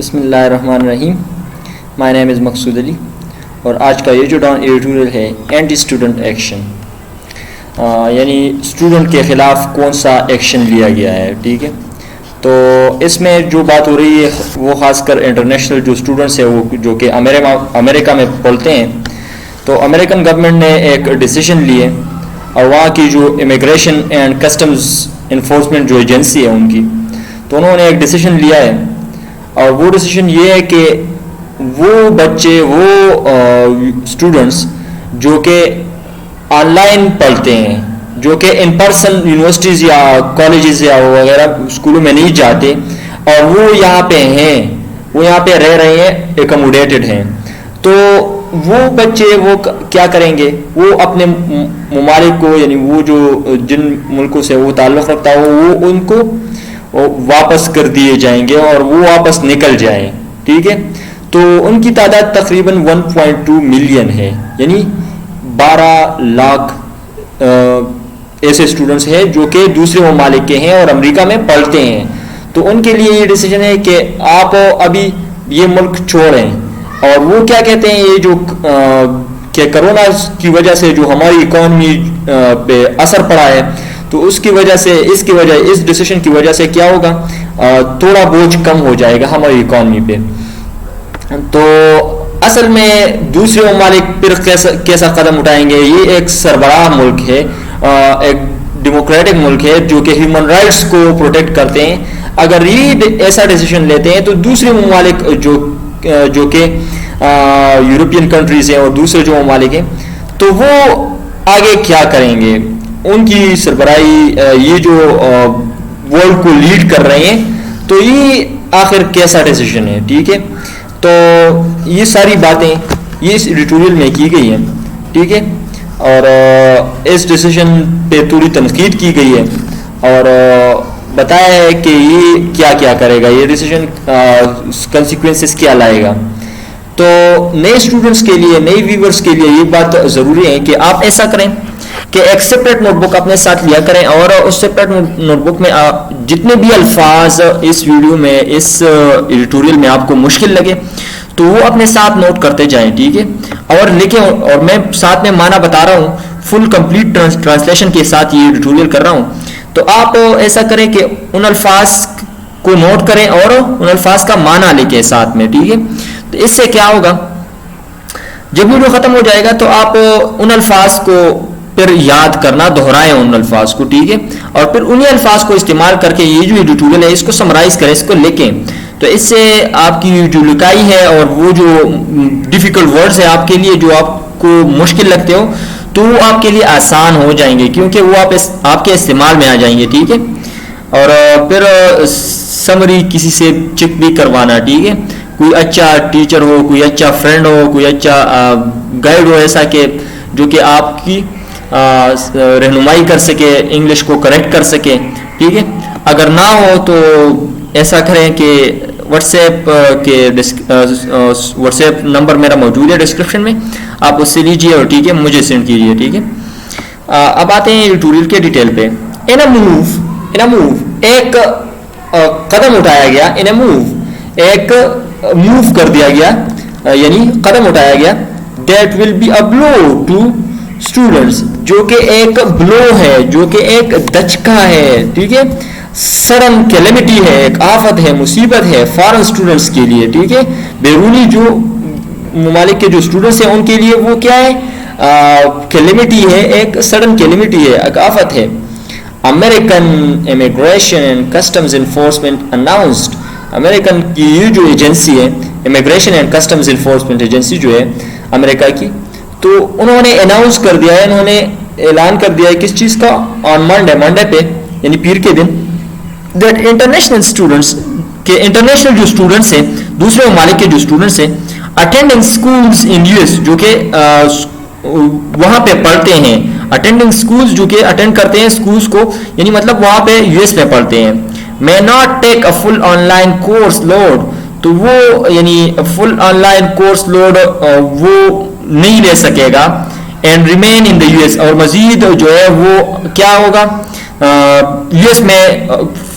بسم اللہ الرحمن الرحیم. مائی نیم از مقصود علی اور آج کا یہ جو ایڈیٹوریل ہے اینٹی اسٹوڈنٹ ایکشن، یعنی اسٹوڈنٹ کے خلاف کون سا ایکشن لیا گیا ہے. ٹھیک ہے، تو اس میں جو بات ہو رہی ہے وہ خاص کر انٹرنیشنل جو اسٹوڈنٹس ہیں وہ جو کہ امریکہ میں پڑھتے ہیں. تو امریکن گورنمنٹ نے ایک ڈیسیژن لیے اور وہاں کی جو امیگریشن اینڈ کسٹمز انفورسمنٹ جو ایجنسی ہے ان کی، تو انہوں نے ایک ڈیسیژن لیا ہے. اور وہ ڈیسیژن یہ ہے کہ وہ بچے، وہ اسٹوڈنٹس جو کہ آن لائن پڑھتے ہیں، جو کہ ان پرسن یونیورسٹیز یا کالجز یا وغیرہ اسکولوں میں نہیں جاتے اور وہ یہاں پہ ہیں، وہ یہاں پہ رہ رہے ہیں، ایکوموڈیٹڈ ہیں، تو وہ بچے وہ کیا کریں گے؟ وہ اپنے ممالک کو، یعنی وہ جو جن ملکوں سے وہ تعلق رکھتا ہو وہ ان کو واپس کر دیے جائیں گے اور وہ واپس نکل جائیں. ٹھیک ہے، تو ان کی تعداد تقریباً 1.2 ملین ہے، یعنی 12 لاکھ ایسے اسٹوڈنٹس ہیں جو کہ دوسرے ممالک کے ہیں اور امریکہ میں پڑھتے ہیں. تو ان کے لیے یہ ڈیسیژن ہے کہ آپ ابھی یہ ملک چھوڑیں. اور وہ کیا کہتے ہیں، یہ جو کہ کرونا کی وجہ سے جو ہماری اکانومی پہ اثر پڑا ہے، تو اس کی وجہ سے اس ڈیسیژن کی وجہ سے کیا ہوگا، تھوڑا بوجھ کم ہو جائے گا ہماری اکانومی پہ. تو اصل میں دوسرے ممالک پھر کیسا قدم اٹھائیں گے؟ یہ ایک سربراہ ملک ہے، ایک ڈیموکریٹک ملک ہے جو کہ ہیومن رائٹس کو پروٹیکٹ کرتے ہیں. اگر یہ ایسا ڈیسیژن لیتے ہیں تو دوسرے ممالک جو کہ یورپین کنٹریز ہیں اور دوسرے جو ممالک ہیں، تو وہ آگے کیا کریں گے؟ ان کی سربراہی یہ جو ورلڈ کو لیڈ کر رہے ہیں، تو یہ آخر کیسا ڈیسیژن ہے؟ ٹھیک ہے، تو یہ ساری باتیں یہ اس ایڈیٹوریل میں کی گئی ہیں. ٹھیک ہے، اور اس ڈیسیژن پہ تھوڑی تنقید کی گئی ہے اور بتایا ہے کہ یہ کیا کیا کرے گا، یہ ڈیسیژن کنسیکوینسز کیا لائے گا. تو نئے اسٹوڈنٹس کے لیے، نئے ویورز کے لیے یہ بات ضروری ہے کہ آپ ایسا کریں کہ ایک سیپریٹ نوٹ بک اپنے ساتھ لیا کریں اور اس سیپریٹ نوٹ بک میں جتنے بھی الفاظ اس ویڈیو میں، اس ایڈیٹوریل میں آپ کو مشکل لگے تو وہ اپنے ساتھ نوٹ کرتے جائیں. ٹھیک ہے، اور لکھیں، اور میں ساتھ میں معنی بتا رہا ہوں، فل کمپلیٹ ٹرانسلیشن کے ساتھ یہ ایڈیٹوریل کر رہا ہوں. تو آپ ایسا کریں کہ ان الفاظ کو نوٹ کریں اور ان الفاظ کا معنی لکھیں ساتھ میں. ٹھیک ہے، تو اس سے کیا ہوگا، جب ویڈیو ختم ہو جائے گا تو آپ ان الفاظ کو پھر یاد کرنا، دہرائیں ان الفاظ کو. ٹھیک ہے، اور پھر انہی الفاظ کو استعمال کر کے یہ جو ایڈیٹوریل ہے اس کو سمرائز کریں، اس کو لکھیں. تو اس سے آپ کی جو لکھائی ہے اور وہ جو ڈیفیکلٹ ورڈز ہیں آپ کے لیے جو آپ کو مشکل لگتے ہو، تو وہ آپ کے لیے آسان ہو جائیں گے کیونکہ وہ آپ کے استعمال میں آ جائیں گے. ٹھیک ہے، اور پھر سمری کسی سے چیک بھی کروانا. ٹھیک ہے، کوئی اچھا ٹیچر ہو، کوئی اچھا فرینڈ ہو، کوئی اچھا گائیڈ ہو ایسا کہ جو کہ آپ کی رہنمائی کر سکے، انگلش کو کریکٹ کر سکے. ٹھیک ہے، اگر نہ ہو تو ایسا کریں کہ واٹس ایپ نمبر میرا موجود ہے ڈسکرپشن میں، آپ اس سے لیجیے اور ٹھیک ہے مجھے سینڈ کیجیے. ٹھیک ہے، اب آتے ہیں ایڈیٹوریل کے ڈیٹیل پہ. ان اے موو ایک قدم اٹھایا گیا، ان اے موو ایک موو کر دیا گیا، یعنی قدم اٹھایا گیا. That will be a blow to students, جو کہ ایک بلو ہے، جو کہ ایک دھچکا ہے. ٹھیک ہے، سڈن کیلیمٹی ہے، ایک آفت ہے، مصیبت ہے فارن اسٹوڈنٹس کے لیے. ٹھیک ہے، بیرونی جو ممالک کے جو اسٹوڈنٹس ہیں ان کے لیے وہ کیا ہے، کیلیمٹی ہے، ایک سڈن کیلیمٹی ہے، ایک آفت ہے. American immigration and customs enforcement announced, American کی یہ جو ایجنسی ہے، immigration and customs enforcement agency جو ہے امریکہ کی، تو انہوں نے اناؤنس کر دیا ہے، انہوں نے اعلان کر دیا ہے کس چیز کا، آن منڈے پہ یعنی پیر کے دن، دیٹ انٹرنیشنل اسٹوڈنٹس، کہ انٹرنیشنل جو اسٹوڈنٹس ہیں، دوسرے ممالک کے جو اسٹوڈنٹس ہیں، attending schools in U S, جو کہ وہاں پہ پڑھتے ہیں، اٹینڈنگ اسکولز جو کہ اٹینڈ کرتے ہیں اسکولز کو، یعنی مطلب وہاں پہ یو ایس میں پڑھتے ہیں، may not take a full online course load، تو وہ یعنی full online course load وہ نہیں لے سکے گا. And remain in the U S, اور مزید جو ہے وہ کیا ہوگا، یو ایس میں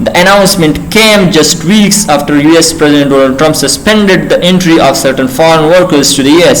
The announcement came just weeks after US President Donald Trump suspended the entry of certain foreign workers to the US.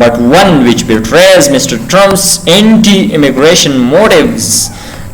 But one which betrays Mr. Trump's anti-immigration motives,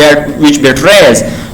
that which betrays,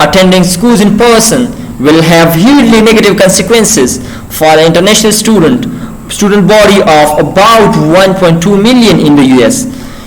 attending schools in person will have hugely negative consequences for the international student body of about 1.2 million in the US.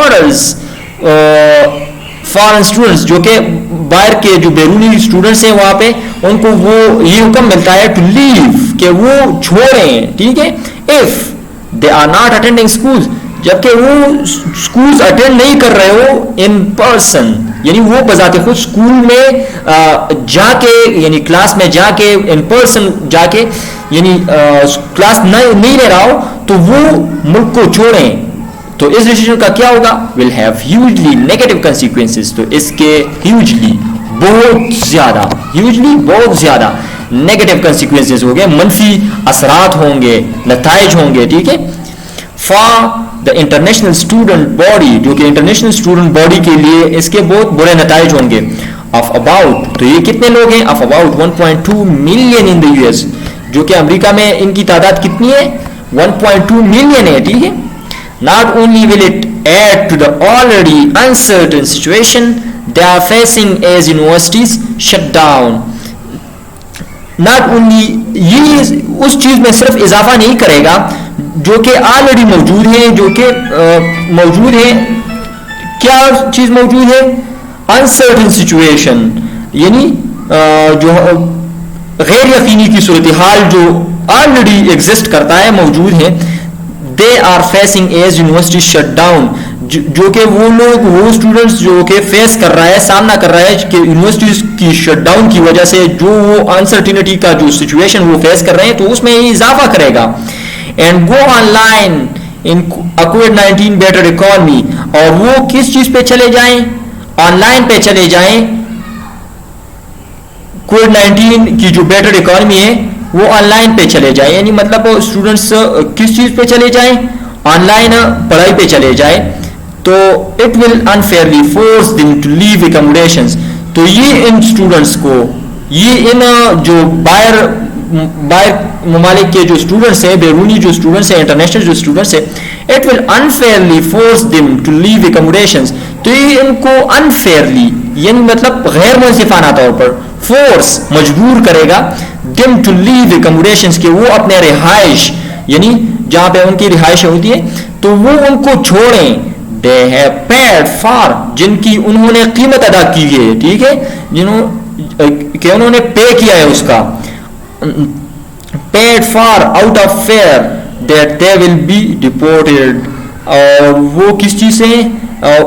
orders foreign students جو کہ باہر کے جو بیرونی students ہیں وہاں پہ ان کو وہ یہ حکم ملتا ہے ٹو لیو کہ وہ چھوڑیں, ٹھیک ہے, if they are not attending schools, جبکہ وہ اسکولز اٹینڈ نہیں کر رہے ہو ان پرسن, یعنی وہ بذات خود اسکول میں جا کے یعنی کلاس میں جا کے ان پرسن جا کے یعنی کلاس نہیں لے رہا ہو تو وہ ملک کو چھوڑیں. تو اس ڈیسیژن کا کیا ہوگا, ول ہیو ہیوجلی نیگیٹو کنسیکوینسز, تو اس کے ہیوجلی بہت زیادہ نیگیٹو کنسیکوینسز ہوں گے, منفی اثرات ہوں گے, نتائج ہوں گے, ٹھیک ہے. For the international student body, جو کہ انٹرنیشنل اسٹوڈنٹ باڈی کے لیے اس کے بہت برے نتائج ہوں گے. آف اباؤٹ, تو یہ کتنے لوگ ہیں, of about 1.2 million in the U S, جو کہ امریکہ میں ان کی تعداد کتنی ہے, 1.2 ملین ہے, ٹھیک ہے. Not only will it add to the already uncertain situation they are facing as universities shut down. Not only یہ اس چیز میں صرف اضافہ نہیں کرے گا جو کہ آلریڈی موجود ہے, جو کہ موجود ہے, کیا چیز موجود ہے, uncertain situation, یعنی جو غیر یقینی کی صورتحال جو آلریڈی ایگزسٹ کرتا ہے, موجود ہے. They are facing as university shut down, جو کہ وہ لوگ, وہ اسٹوڈنٹس جو کہ فیس کر رہا ہے, سامنا کر رہا ہے کہ یونیورسٹیز کی شٹ ڈاؤن کی وجہ سے جو وہ انسرٹینٹی کا جو سچویشن وہ فیس کر رہے ہیں, تو اس میں یہ اضافہ کرے گا. And go online in کووڈ-19 بیٹر اکانومی, اور وہ کس چیز پہ چلے جائیں, آن لائن پہ چلے جائیں. کووڈ-19 کی جو بیٹر اکانومی ہے وہ آن لائن پہ چلے جائیں, یعنی مطلب اسٹوڈنٹس کس چیز پہ چلے جائیں, آن لائن پڑھائی پہ چلے جائیں. تو it will unfairly force them to leave accommodations, تو یہ ان اسٹوڈنٹس کو, یہ ان جو باہر ممالک کے جو اسٹوڈنٹس ہیں, بیرونی جو اسٹوڈنٹس ہیں, انٹرنیشنل جو اسٹوڈنٹس ہیں, it will unfairly force them to leave accommodations, تو یہ ان کو انفیئرلی یعنی مطلب غیر منصفانہ طور پر فورس مجبور کرے گا them to leave accommodations, کہ وہ اپنے رہائش یعنی جہاں پہ ان کی رہائش ہوتی ہے تو وہ ان کو چھوڑیں. they have paid for, جن کی انہوں نے قیمت ادا کی ہے, ٹھیک ہے, کہ انہوں نے پے کیا ہے اس کا. paid for out of fear that they will be deported, اور وہ کس چیز سے,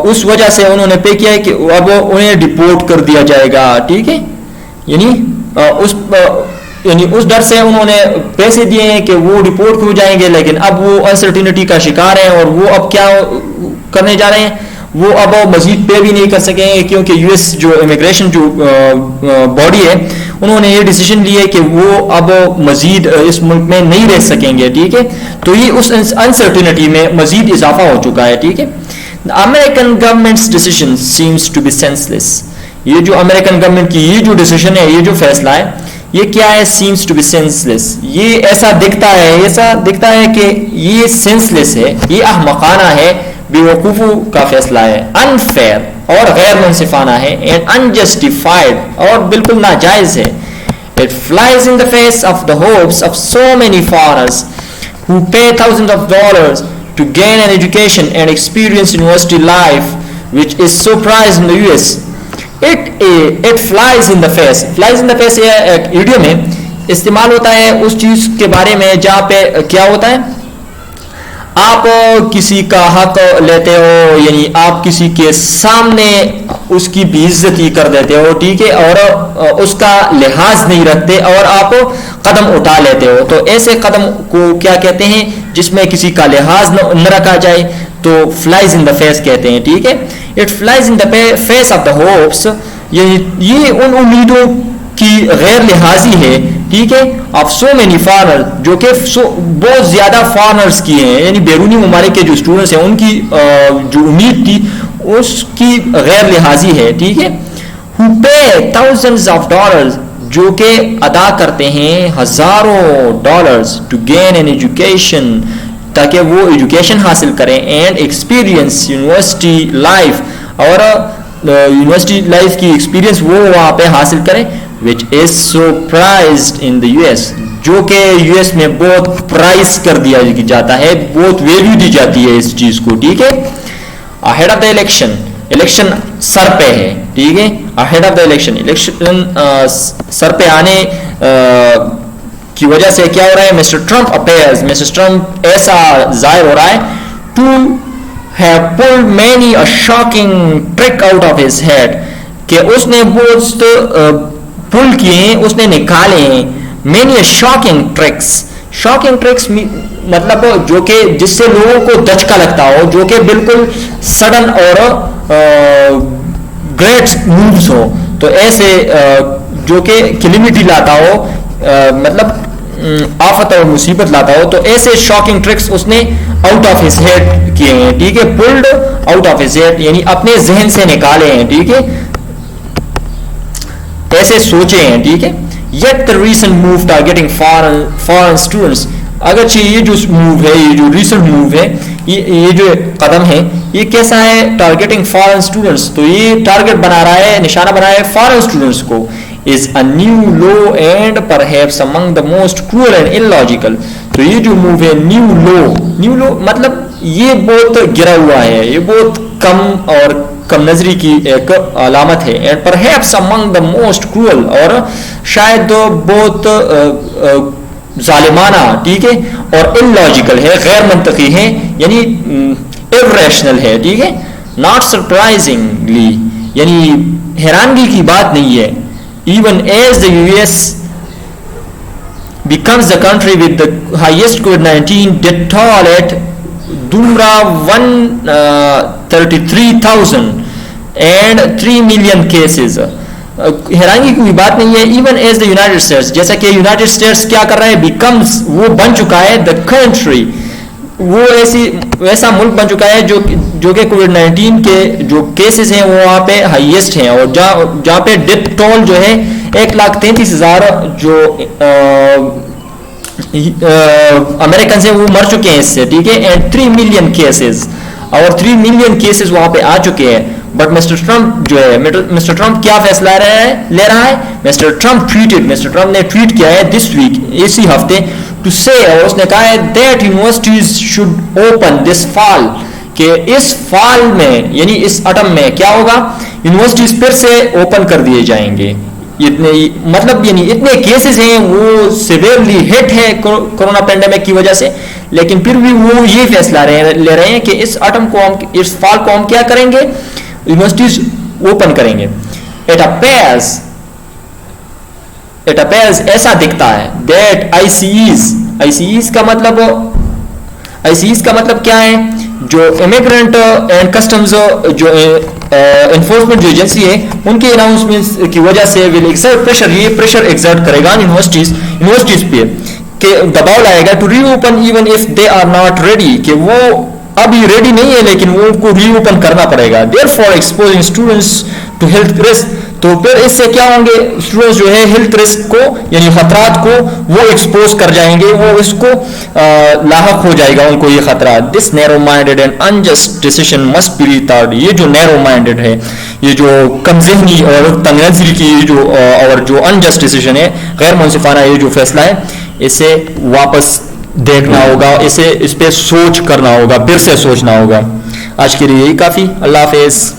اس وجہ سے انہوں نے پے کیا ہے کہ اب انہیں ڈپورٹ کر دیا جائے گا, ٹھیک ہے, یعنی اس ڈر سے انہوں نے پیسے دیے ہیں کہ وہ ڈپورٹ ہو جائیں گے, لیکن اب وہ انسرٹینٹی کا شکار ہیں, اور وہ اب کیا کرنے جا رہے ہیں, وہ اب مزید پے بھی نہیں کر سکیں گے, کیونکہ یو ایس جو امیگریشن جو باڈی ہے انہوں نے یہ ڈیسیژن لی ہے کہ وہ اب مزید اس ملک میں نہیں رہ سکیں گے, ٹھیک ہے. تو یہ اس انسرٹینٹی میں مزید اضافہ ہو چکا ہے, ٹھیک ہے. American government's decision seems to be senseless, یہ جو امریکن گورنمنٹ کی یہ جو ڈیسیژن ہے, یہ جو فیصلہ ہے, یہ کیا ہے, سیمس ٹو بی سینسلیس, یہ ایسا دکھتا ہے کہ یہ سینسلیس ہے, یہ احمقانہ ہے, بے وقوفوں کا فیصلہ ہے, انفیئر اور غیر منصفانہ ہے, اینڈ انجسٹیفائڈ اور بالکل ناجائز ہے. It flies in the face of the hopes of so many foreigners who pay thousands of dollars to gain an education and experience university life, which is so prized in the US. It flies in the face. Flies in the face یہ ایک ایڈیوم ہے, استعمال ہوتا ہے اس چیز کے بارے میں جہاں پہ کیا ہوتا ہے, آپ کسی کا حق لیتے ہو, یعنی آپ کسی کے سامنے اس کی بے عزتی کر دیتے ہو, ٹھیک ہے, اور اس کا لحاظ نہیں رکھتے اور آپ قدم اٹھا لیتے ہو. تو ایسے قدم کو کیا کہتے ہیں, جس میں کسی کا لحاظ نہ رکھا جائے, تو فلائز ان دا فیس کہتے ہیں, ٹھیک ہے. It flies in the face of the hopes, یہ ان امیدوں کی غیر لحاظی ہے, ٹھیک ہے, آف سو مینی فارنر, جو کہ بہت زیادہ فارنرز کی ہیں, یعنی بیرونی ممالک کے جو اسٹوڈنٹس ہیں ان کی جو امید تھی اس کی غیر لحاظی ہے, ٹھیک ہے. who pay thousands of dollars, جو کہ ادا کرتے ہیں ہزاروں dollars, to gain an education, تاکہ وہ ایجوکیشن حاصل کریں, اینڈ ایکسپیرینس یونیورسٹی لائف, اور یونیورسٹی لائف کی ایکسپیرینس وہ وہاں پہ حاصل کریں, which is so prized in the US, جو کہ یو ایس میں بہت پرائز کر دیا جاتا ہے, بہت ویلیو دی جاتی ہے اس چیز کو, ٹھیک ہے. ahead of the election, election سر پہ ہے, ٹھیک ہے, ahead of the election, election سر پہ آنے کی وجہ سے کیا ہو رہا ہے, mister Trump appears, mister Trump ایسا ظاہر ہو رہا ہے to have pulled many a shocking trick out of his head, کہ اس نے بہت پل کیے ہیں, اس نے نکالے ہیں many shocking tricks. Shocking tricks مطلب جو کہ جس سے لوگوں کو دھچکا لگتا ہو, جو کہ بالکل سڈن اور گریٹ مووز ہو, تو ایسے جو کہ کلیمٹی لاتا ہو, مطلب آفت اور مصیبت لاتا ہو, تو ایسے شاکنگ ٹرکس اس نے آؤٹ آف ہز ہیڈ کیے ہیں, ٹھیک ہے, pulled out of his head یعنی اپنے ذہن سے نکالے ہیں, ٹھیک ہے, ایسے سوچے ہیں, ٹھیک ہے. Yet the recent move targeting foreign students, اگرچہ یہ جو موو ہے, یہ جو ریسنٹ موو ہے, یہ جو قدم ہے, یہ کیسا ہے, ٹارگیٹنگ فارن اسٹوڈنٹس, تو یہ ٹارگیٹ بنا رہا ہے, نشانہ بنا رہا ہے فارن اسٹوڈنٹس کو, is a new law and perhaps among the most cruel and illogical. تو یہ جو موو ہے نیو لو مطلب یہ بہت گرا ہوا ہے, یہ بہت کم نظری کی ایک علامت ہے, and perhaps among the most cruel, اور شاید بہت ظالمانہ, ٹھیک ہے, اور illogical ہے, غیر منطقی ہے, یعنی irrational ہے, ٹھیک ہے, not surprisingly یعنی حیرانگی کی بات نہیں ہے, even as the US becomes the country with the highest COVID-19 death toll at Dumra 133,000 and 3 million cases. حیرانگی کی بات نہیں ہے, even as the United States, جیسا کہ یونائٹڈ اسٹیٹس کیا کر رہا ہے, بیکمز وہ بن چکا ہے, دا کنٹری وہ ایسا ملک بن چکا ہے جو کہ کووڈ 19 کے جو کیسز ہیں وہ وہاں پہ ہائیسٹ ہیں, اور جہاں پہ ڈیتھ ٹول جو ہے 1,33,000 جو امریکنز ہیں وہ مر چکے ہیں اس سے, ٹھیک ہے, اینڈ 3 ملین کیسز, اور 3 ملین کیسز وہاں پہ آ چکے ہیں. بٹ مسٹر ٹرمپ جو ہے, مسٹر ٹرمپ کیا فیصلہ لے رہا ہے, مسٹر ٹرمپ نے ٹویٹ کیا ہے دس ویک, اسی ہفتے, ٹو سے, اور اس نے کہا ہے that universities should open this fall, کہ اس فال میں یعنی اس اٹم میں کیا ہوگا, یونیورسٹیز پھر سے اوپن کر دیے جائیں گے. مطلب یعنی اتنے کیسز ہیں, وہ سیویئرلی ہٹ ہے کورونا پینڈیمک کی وجہ سے, لیکن پھر بھی وہ یہ فیصلہ لے رہے ہیں کہ اس اٹم کو ہم, اس فال کو ہم کیا کریں گے, یونیورسٹیز اوپن کریں گے. اٹ اپیئرز ایسا دکھتا ہے دیٹ آئی سی ایز کا مطلب کیا ہے, جو امیگرینٹ اینڈ کسٹمز جو انفورسمنٹ جو ایجنسی ہے, ان کے اناؤنسمنٹس کی وجہ سے ول ایگزرٹ پریشر, یہ پریشر ایگزرٹ کرے گا یونیورسٹیز پہ, کہ دباؤ لائے گا to reopen even if they are not ready, کہ وہ ابھی ریڈی نہیں ہے لیکن وہ ان کو ری اوپن کرنا پڑے گا. Therefore exposing students to health risk, تو پھر اس سے کیا ہوں گے, اسٹوڈنٹس جو ہے ہیلتھ رسک کو یعنی خطرات کو وہ ایکسپوز کر جائیں گے, وہ اس کو لاحق ہو جائے گا ان کو یہ خطرات. This narrow minded and unjust decision must be retarded, یہ جو نیرو مائنڈیڈ ہے, یہ جو کم ذہنی اور تنگ نظری کی اور جو انجسٹ ڈیسیژن ہے, غیر منصفانہ یہ جو فیصلہ ہے, اسے واپس دیکھنا ہوگا, اس پہ سوچ کرنا ہوگا, پھر سے سوچنا ہوگا. آج کے لیے یہی کافی. اللہ حافظ.